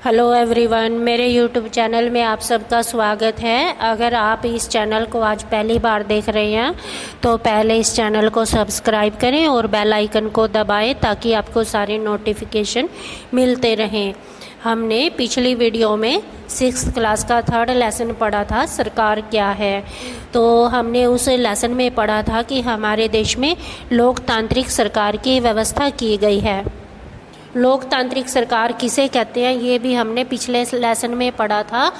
Hello everyone, मेरे YouTube channel में आप सबका स्वागत है। अगर आप इस चैनल को आज पहली बार देख रहे हैं तो पहले इस चैनल को सब्सक्राइब करें और बेल आइकन को दबाएं ताकि आपको सारे नोटिफिकेशन मिलते रहें। हमने पिछली वीडियो में 6th क्लास का 3rd लेसन पढ़ा था, सरकार क्या है। तो हमने उस लेसन में पढ़ा था कि हमारे देश में लोकतांत्रिक सरकार की व्यवस्था की गई है। लोकतांत्रिक सरकार किसे कहते हैं ये भी हमने पिछले लेसन में पढ़ा था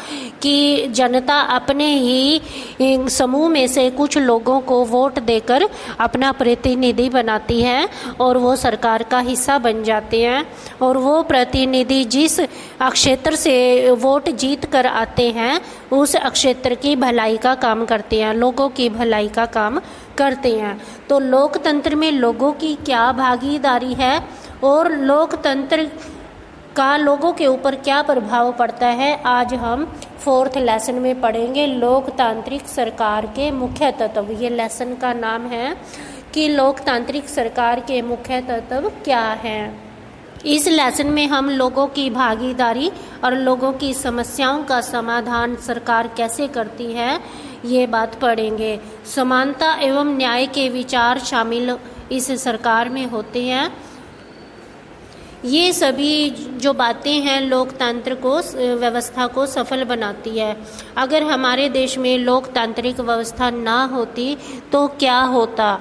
कि जनता अपने ही समूह में से कुछ लोगों को वोट देकर अपना प्रतिनिधि बनाती है और वो सरकार का हिस्सा बन जाते हैं और वो प्रतिनिधि जिस क्षेत्र से वोट जीत कर आते हैं उस क्षेत्र की भलाई का काम करते हैं, लोगों की भलाई का काम करते हैं। तो लोकतंत्र में लोगों की क्या भागीदारी है और लोकतंत्र का लोगों के ऊपर क्या प्रभाव पड़ता है, आज हम 4th लेसन में पढ़ेंगे। लोकतांत्रिक सरकार के मुख्य तत्व, ये लेसन का नाम है कि लोकतांत्रिक सरकार के मुख्य तत्व क्या हैं। इस लेसन में हम लोगों की भागीदारी और लोगों की समस्याओं का समाधान सरकार कैसे करती है ये बात पढ़ेंगे। समानता एवं न्याय के विचार शामिल इस सरकार में होते हैं। ये सभी जो बातें हैं लोकतंत्र को व्यवस्था को सफल बनाती है। अगर हमारे देश में लोकतांत्रिक व्यवस्था ना होती तो क्या होता,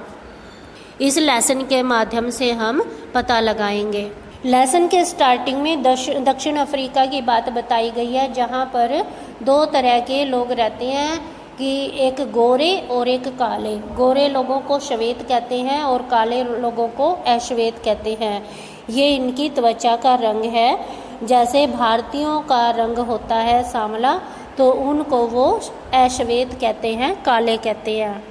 इस लेसन के माध्यम से हम पता लगाएंगे। लेसन के स्टार्टिंग में दक्षिण अफ्रीका की बात बताई गई है, जहाँ पर 2 तरह के लोग रहते हैं कि एक गोरे और एक काले। गोरे लोगों को श्वेत कहते हैं और काले लोगों को अश्वेत कहते हैं। ये इनकी त्वचा का रंग है। जैसे भारतीयों का रंग होता है सांवला, तो उनको वो अश्वेत कहते हैं, काले कहते हैं।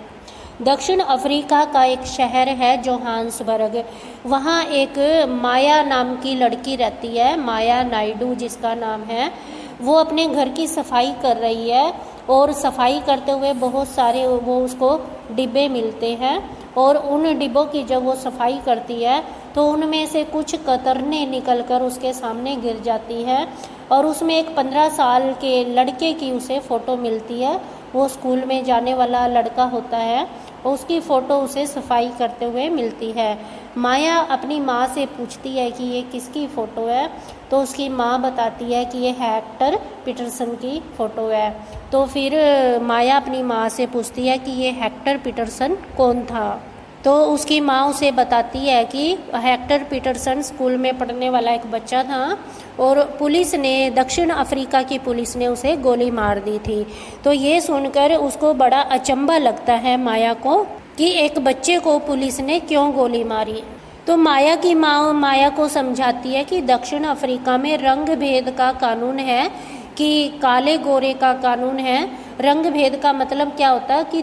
दक्षिण अफ्रीका का एक शहर है जोहान्सबर्ग, वहाँ एक माया नाम की लड़की रहती है, माया नायडू जिसका नाम है। वो अपने घर की सफाई कर रही है और सफाई करते हुए बहुत सारे वो उसको डिब्बे मिलते हैं और उन डिब्बों की जब वो सफाई करती है तो उनमें से कुछ कतरने निकलकर उसके सामने गिर जाती है और उसमें एक 15 साल के लड़के की उसे फ़ोटो मिलती है। वो स्कूल में जाने वाला लड़का होता है, उसकी फ़ोटो उसे सफाई करते हुए मिलती है। माया अपनी माँ से पूछती है कि ये किसकी फ़ोटो है, तो उसकी माँ बताती है कि ये हेक्टर पीटरसन की फ़ोटो है। तो फिर माया अपनी माँ से पूछती है कि ये हेक्टर पीटरसन कौन था, तो उसकी माँ उसे बताती है कि हेक्टर पीटरसन स्कूल में पढ़ने वाला एक बच्चा था और पुलिस ने, दक्षिण अफ्रीका की पुलिस ने उसे गोली मार दी थी। तो ये सुनकर उसको बड़ा अचंभा लगता है माया को कि एक बच्चे को पुलिस ने क्यों गोली मारी। तो माया की माँ माया को समझाती है कि दक्षिण अफ्रीका में रंग भेद का कानून है, कि काले गोरे का कानून है। रंग भेद का मतलब क्या होता है कि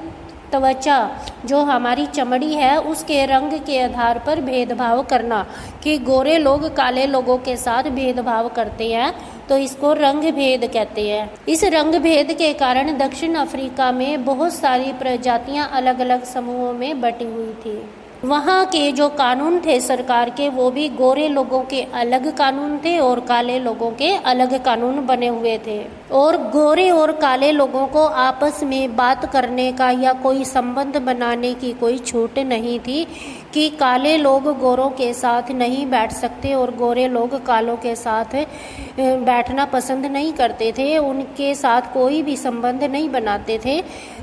त्वचा, जो हमारी चमड़ी है उसके रंग के आधार पर भेदभाव करना, कि गोरे लोग काले लोगों के साथ भेदभाव करते हैं, तो इसको रंग भेद कहते हैं। इस रंग भेद के कारण दक्षिण अफ्रीका में बहुत सारी प्रजातियां अलग अलग समूहों में बटी हुई थी। वहाँ के जो कानून थे सरकार के, वो भी गोरे लोगों के अलग कानून थे और काले लोगों के अलग कानून बने हुए थे। और गोरे और काले लोगों को आपस में बात करने का या कोई संबंध बनाने की कोई छूट नहीं थी, कि काले लोग गोरों के साथ नहीं बैठ सकते और गोरे लोग कालों के साथ बैठना पसंद नहीं करते थे, उनके साथ कोई भी संबंध नहीं बनाते थे।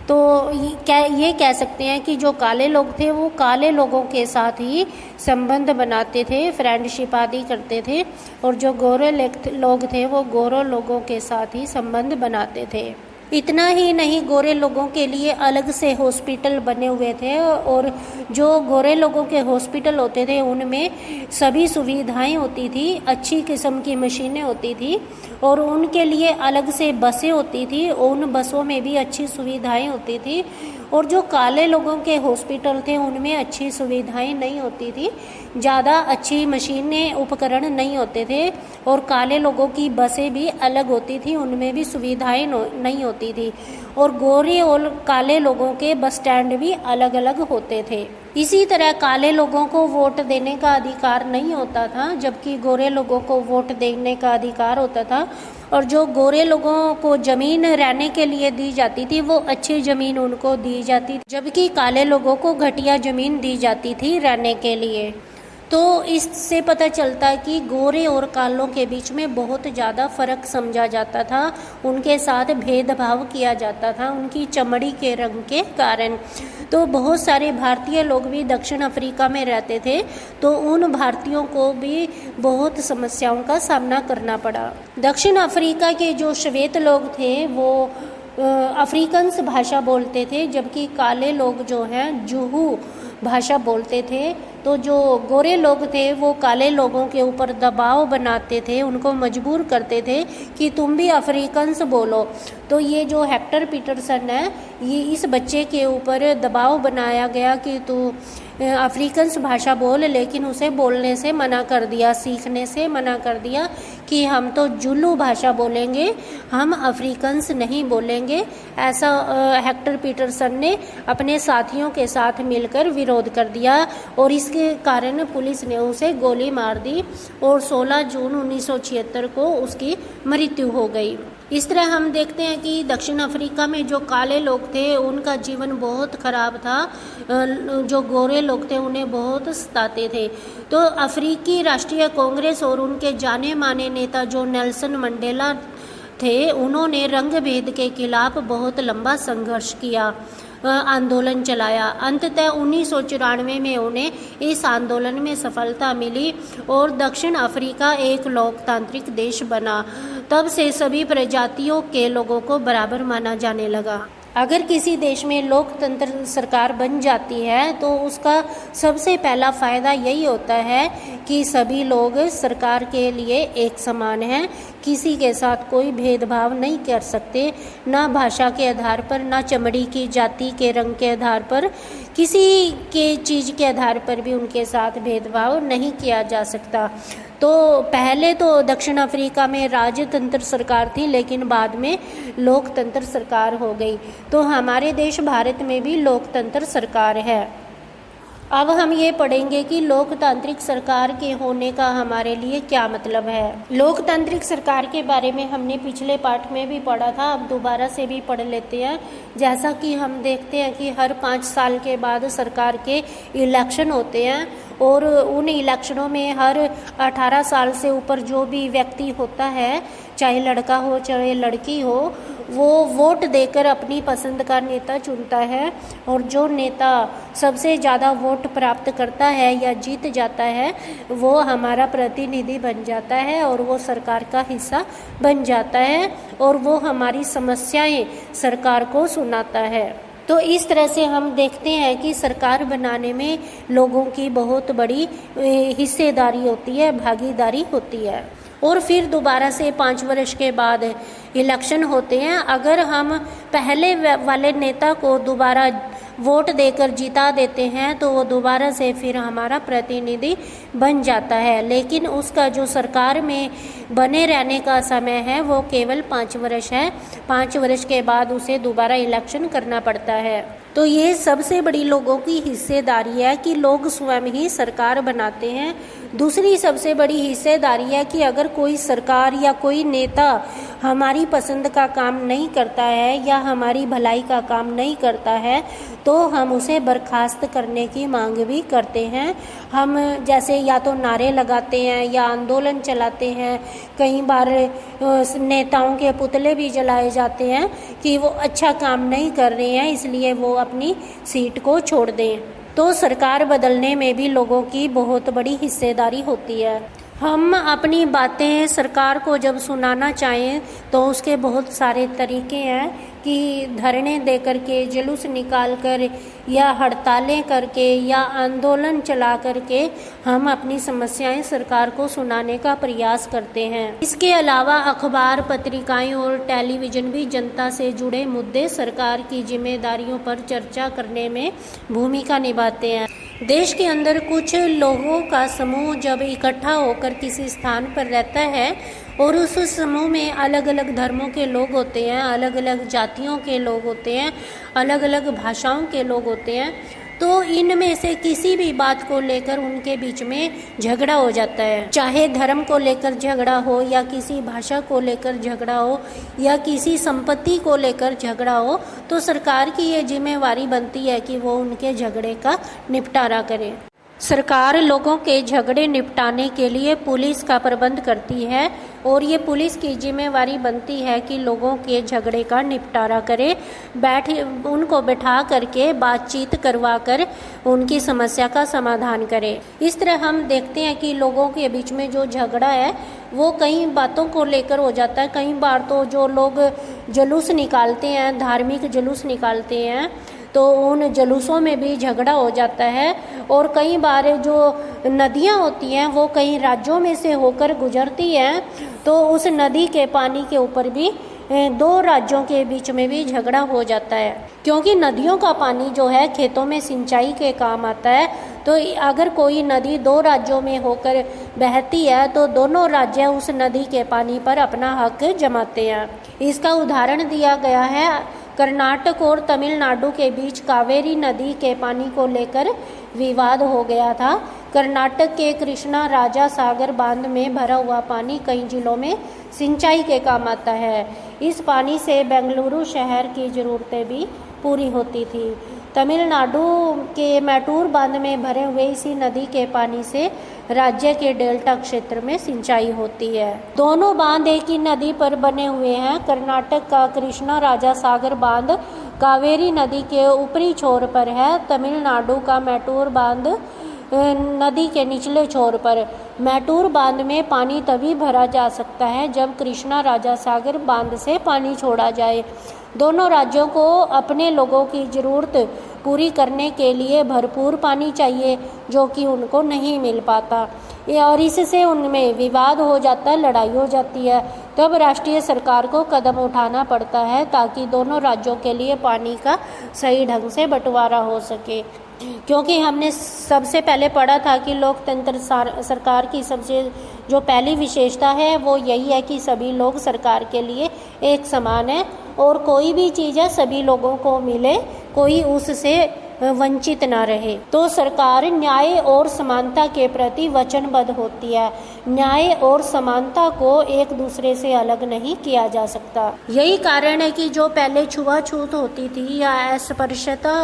तो ये कह सकते हैं कि जो काले लोग थे वो काले लोगों के साथ ही संबंध बनाते थे, फ्रेंडशिप आदि करते थे, और जो गोरे लोग थे वो गोरों लोगों के साथ ही संबंध बनाते थे। इतना ही नहीं, गोरे लोगों के लिए अलग से हॉस्पिटल बने हुए थे और जो गोरे लोगों के हॉस्पिटल होते थे उनमें सभी सुविधाएं होती थी, अच्छी किस्म की मशीनें होती थी और उनके लिए अलग से बसें होती थी, उन बसों में भी अच्छी सुविधाएं होती थी। और जो काले लोगों के हॉस्पिटल थे उनमें अच्छी सुविधाएं नहीं होती थी, ज़्यादा अच्छी मशीनें उपकरण नहीं होते थे और काले लोगों की बसें भी अलग होती थी, उनमें भी सुविधाएं नहीं होती थी। और गोरे और काले लोगों के बस स्टैंड भी अलग अलग होते थे। इसी तरह काले लोगों को वोट देने का अधिकार नहीं होता था, जबकि गोरे लोगों को वोट देने का अधिकार होता था। और जो गोरे लोगों को ज़मीन रहने के लिए दी जाती थी वो अच्छी ज़मीन उनको दी जाती थी, जबकि काले लोगों को घटिया ज़मीन दी जाती थी रहने के लिए। तो इससे पता चलता है कि गोरे और कालों के बीच में बहुत ज़्यादा फ़र्क समझा जाता था, उनके साथ भेदभाव किया जाता था उनकी चमड़ी के रंग के कारण। तो बहुत सारे भारतीय लोग भी दक्षिण अफ्रीका में रहते थे, तो उन भारतीयों को भी बहुत समस्याओं का सामना करना पड़ा। दक्षिण अफ्रीका के जो श्वेत लोग थे वो अफ्रीकन्स भाषा बोलते थे, जबकि काले लोग जो हैं जुहू भाषा बोलते थे। तो जो गोरे लोग थे वो काले लोगों के ऊपर दबाव बनाते थे, उनको मजबूर करते थे कि तुम भी अफ्रीकन्स बोलो। तो ये जो हेक्टर पीटरसन है, ये इस बच्चे के ऊपर दबाव बनाया गया कि तू अफ्रीकन्स भाषा बोल, लेकिन उसे बोलने से मना कर दिया, सीखने से मना कर दिया कि हम तो जुलू भाषा बोलेंगे, हम अफ्रीकन्स नहीं बोलेंगे। ऐसा हेक्टर पीटरसन ने अपने साथियों के साथ मिलकर विरोध कर दिया और इसके कारण पुलिस ने उसे गोली मार दी और 16 जून 1976 को उसकी मृत्यु हो गई। इस तरह हम देखते हैं कि दक्षिण अफ्रीका में जो काले लोग थे उनका जीवन बहुत खराब था, जो गोरे लोग थे उन्हें बहुत सताते थे। तो अफ्रीकी राष्ट्रीय कांग्रेस और उनके जाने माने नेता जो नेल्सन मंडेला थे, उन्होंने रंग भेद के खिलाफ बहुत लंबा संघर्ष किया, आंदोलन चलाया। अंततः 1994 में उन्हें इस आंदोलन में सफलता मिली और दक्षिण अफ्रीका एक लोकतांत्रिक देश बना। तब से सभी प्रजातियों के लोगों को बराबर माना जाने लगा। अगर किसी देश में लोकतंत्र सरकार बन जाती है तो उसका सबसे पहला फ़ायदा यही होता है कि सभी लोग सरकार के लिए एक समान हैं, किसी के साथ कोई भेदभाव नहीं कर सकते, ना भाषा के आधार पर, ना चमड़ी की जाति के रंग के आधार पर, किसी के चीज़ के आधार पर भी उनके साथ भेदभाव नहीं किया जा सकता। तो पहले तो दक्षिण अफ्रीका में राजतंत्र सरकार थी, लेकिन बाद में लोकतंत्र सरकार हो गई। तो हमारे देश भारत में भी लोकतंत्र सरकार है। अब हम ये पढ़ेंगे कि लोकतांत्रिक सरकार के होने का हमारे लिए क्या मतलब है। लोकतांत्रिक सरकार के बारे में हमने पिछले पाठ में भी पढ़ा था, अब दोबारा से भी पढ़ लेते हैं। जैसा कि हम देखते हैं कि हर 5 साल के बाद सरकार के इलेक्शन होते हैं और उन इलेक्शनों में हर 18 साल से ऊपर जो भी व्यक्ति होता है, चाहे लड़का हो चाहे लड़की हो, वो वोट देकर अपनी पसंद का नेता चुनता है और जो नेता सबसे ज़्यादा वोट प्राप्त करता है या जीत जाता है वो हमारा प्रतिनिधि बन जाता है और वो सरकार का हिस्सा बन जाता है और वो हमारी समस्याएं सरकार को सुनाता है। तो इस तरह से हम देखते हैं कि सरकार बनाने में लोगों की बहुत बड़ी हिस्सेदारी होती है, भागीदारी होती है। और फिर दोबारा से 5 वर्ष के बाद इलेक्शन होते हैं। अगर हम पहले वाले नेता को दोबारा वोट देकर जिता देते हैं तो वो दोबारा से फिर हमारा प्रतिनिधि बन जाता है, लेकिन उसका जो सरकार में बने रहने का समय है वो केवल 5 वर्ष है। 5 वर्ष के बाद उसे दोबारा इलेक्शन करना पड़ता है। तो ये सबसे बड़ी लोगों की हिस्सेदारी है कि लोग स्वयं ही सरकार बनाते हैं। दूसरी सबसे बड़ी हिस्सेदारी है कि अगर कोई सरकार या कोई नेता हमारी पसंद का काम नहीं करता है या हमारी भलाई का काम नहीं करता है तो हम उसे बर्खास्त करने की मांग भी करते हैं। हम जैसे या तो नारे लगाते हैं या आंदोलन चलाते हैं, कई बार नेताओं के पुतले भी जलाए जाते हैं कि वो अच्छा काम नहीं कर रहे हैं इसलिए वो अपनी सीट को छोड़ दें। तो सरकार बदलने में भी लोगों की बहुत बड़ी हिस्सेदारी होती है। हम अपनी बातें सरकार को जब सुनाना चाहें तो उसके बहुत सारे तरीके हैं कि धरने दे करके, जुलूस निकाल कर या हड़तालें करके या आंदोलन चला करके हम अपनी समस्याएं सरकार को सुनाने का प्रयास करते हैं। इसके अलावा अखबार, पत्रिकाएं और टेलीविज़न भी जनता से जुड़े मुद्दे सरकार की जिम्मेदारियों पर चर्चा करने में भूमिका निभाते हैं। देश के अंदर कुछ लोगों का समूह जब इकट्ठा होकर किसी स्थान पर रहता है और उस समूह में अलग अलग धर्मों के लोग होते हैं, अलग अलग जातियों के लोग होते हैं, अलग अलग भाषाओं के लोग होते हैं, तो इनमें से किसी भी बात को लेकर उनके बीच में झगड़ा हो जाता है, चाहे धर्म को लेकर झगड़ा हो या किसी भाषा को लेकर झगड़ा हो या किसी संपत्ति को लेकर झगड़ा हो, तो सरकार की ये जिम्मेवारी बनती है कि वो उनके झगड़े का निपटारा करे। सरकार लोगों के झगड़े निपटाने के लिए पुलिस का प्रबंध करती है और ये पुलिस की जिम्मेवारी बनती है कि लोगों के झगड़े का निपटारा करे, उनको बैठा करके बातचीत करवा कर उनकी समस्या का समाधान करे। इस तरह हम देखते हैं कि लोगों के बीच में जो झगड़ा है वो कई बातों को लेकर हो जाता है। कई बार तो जो लोग जुलूस निकालते हैं, धार्मिक जुलूस निकालते हैं, तो उन जुलूसों में भी झगड़ा हो जाता है। और कई बार जो नदियाँ होती हैं वो कई राज्यों में से होकर गुजरती हैं, तो उस नदी के पानी के ऊपर भी दो राज्यों के बीच में भी झगड़ा हो जाता है, क्योंकि नदियों का पानी जो है खेतों में सिंचाई के काम आता है। तो अगर कोई नदी दो राज्यों में होकर बहती है तो दोनों राज्य उस नदी के पानी पर अपना हक जमाते हैं। इसका उदाहरण दिया गया है, कर्नाटक और तमिलनाडु के बीच कावेरी नदी के पानी को लेकर विवाद हो गया था। कर्नाटक के कृष्णा राजा सागर बांध में भरा हुआ पानी कई जिलों में सिंचाई के काम आता है। इस पानी से बेंगलुरु शहर की ज़रूरतें भी पूरी होती थी। तमिलनाडु के मैटूर बांध में भरे हुए इसी नदी के पानी से राज्य के डेल्टा क्षेत्र में सिंचाई होती है। दोनों बांध एक ही नदी पर बने हुए हैं। कर्नाटक का कृष्णा राजा सागर बांध कावेरी नदी के ऊपरी छोर पर है, तमिलनाडु का मैटूर बांध नदी के निचले छोर पर। मैटूर बांध में पानी तभी भरा जा सकता है जब कृष्णा राजा सागर बांध से पानी छोड़ा जाए। दोनों राज्यों को अपने लोगों की ज़रूरत पूरी करने के लिए भरपूर पानी चाहिए, जो कि उनको नहीं मिल पाता, और इससे उनमें विवाद हो जाता है, लड़ाई हो जाती है। तब राष्ट्रीय सरकार को कदम उठाना पड़ता है ताकि दोनों राज्यों के लिए पानी का सही ढंग से बंटवारा हो सके। क्योंकि हमने सबसे पहले पढ़ा था कि लोकतंत्र सरकार की सबसे जो पहली विशेषता है वो यही है कि सभी लोग सरकार के लिए एक समान है और कोई भी चीज़ है सभी लोगों को मिले, कोई उससे वंचित ना रहे। तो सरकार न्याय और समानता के प्रति वचनबद्ध होती है। न्याय और समानता को एक दूसरे से अलग नहीं किया जा सकता। यही कारण है कि जो पहले छुआछूत होती थी या अस्पृश्यता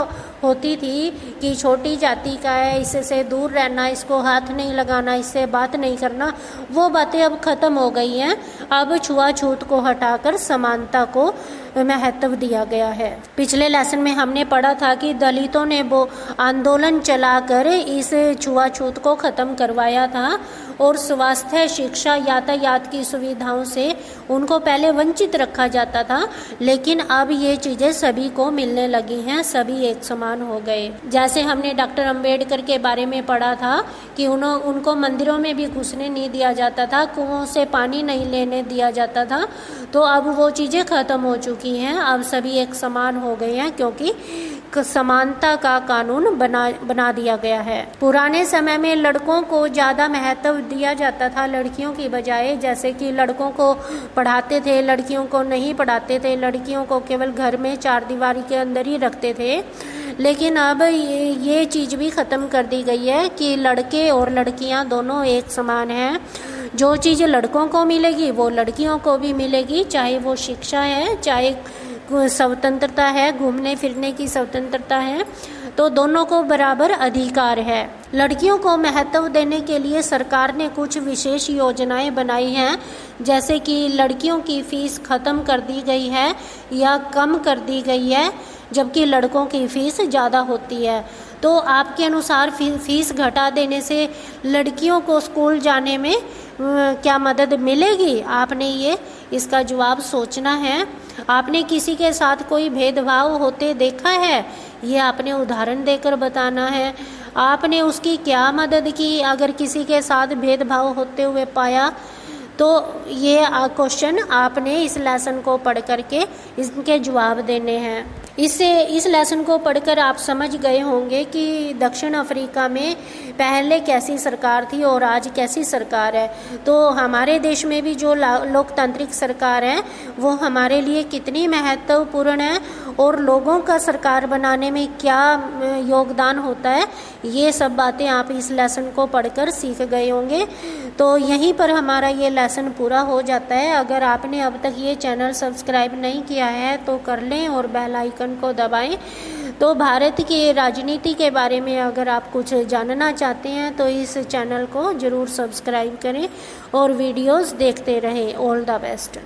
होती थी कि छोटी जाति का है, इससे दूर रहना, इसको हाथ नहीं लगाना, इससे बात नहीं करना, वो बातें अब खत्म हो गई हैं। अब छुआछूत को हटाकर समानता को महत्व दिया गया है। पिछले लेसन में हमने पढ़ा था कि दलितों ने वो आंदोलन चलाकर इस छुआछूत को खत्म करवाया था और स्वास्थ्य, शिक्षा, यातायात की सुविधाओं से उनको पहले वंचित रखा जाता था, लेकिन अब ये चीज़ें सभी को मिलने लगी हैं, सभी एक समान हो गए। जैसे हमने डॉक्टर अंबेडकर के बारे में पढ़ा था कि उनको मंदिरों में भी घुसने नहीं दिया जाता था, कुओं से पानी नहीं लेने दिया जाता था। तो अब वो चीज़ें खत्म हो चुकी हैं, अब सभी एक समान हो गए हैं, क्योंकि समानता का कानून बना दिया गया है। पुराने समय में लड़कों को ज़्यादा महत्व दिया जाता था लड़कियों की बजाय, जैसे कि लड़कों को पढ़ाते थे, लड़कियों को नहीं पढ़ाते थे, लड़कियों को केवल घर में चार दीवारी के अंदर ही रखते थे। लेकिन अब ये चीज़ भी ख़त्म कर दी गई है कि लड़के और लड़कियां दोनों एक समान हैं। जो चीज़ लड़कों को मिलेगी वो लड़कियों को भी मिलेगी, चाहे वो शिक्षा है, चाहे स्वतंत्रता है, घूमने फिरने की स्वतंत्रता है, तो दोनों को बराबर अधिकार है। लड़कियों को महत्व देने के लिए सरकार ने कुछ विशेष योजनाएं बनाई हैं, जैसे कि लड़कियों की फीस खत्म कर दी गई है या कम कर दी गई है, जबकि लड़कों की फ़ीस ज़्यादा होती है। तो आपके अनुसार फ़ीस घटा देने से लड़कियों को स्कूल जाने में क्या मदद मिलेगी? आपने इसका जवाब सोचना है। आपने किसी के साथ कोई भेदभाव होते देखा है? ये आपने उदाहरण देकर बताना है। आपने उसकी क्या मदद की अगर किसी के साथ भेदभाव होते हुए पाया? तो ये क्वेश्चन आपने इस लेसन को पढ़ करके इसके जवाब देने हैं। इस लेसन को पढ़कर आप समझ गए होंगे कि दक्षिण अफ्रीका में पहले कैसी सरकार थी और आज कैसी सरकार है। तो हमारे देश में भी जो लोकतांत्रिक सरकार है वो हमारे लिए कितनी महत्वपूर्ण है और लोगों का सरकार बनाने में क्या योगदान होता है, ये सब बातें आप इस लेसन को पढ़कर सीख गए होंगे। तो यहीं पर हमारा ये लेसन पूरा हो जाता है। अगर आपने अब तक ये चैनल सब्सक्राइब नहीं किया है तो कर लें और बेल आइकन को दबाएं। तो भारत की राजनीति के बारे में अगर आप कुछ जानना चाहते हैं तो इस चैनल को ज़रूर सब्सक्राइब करें और वीडियोस देखते रहें। All the best.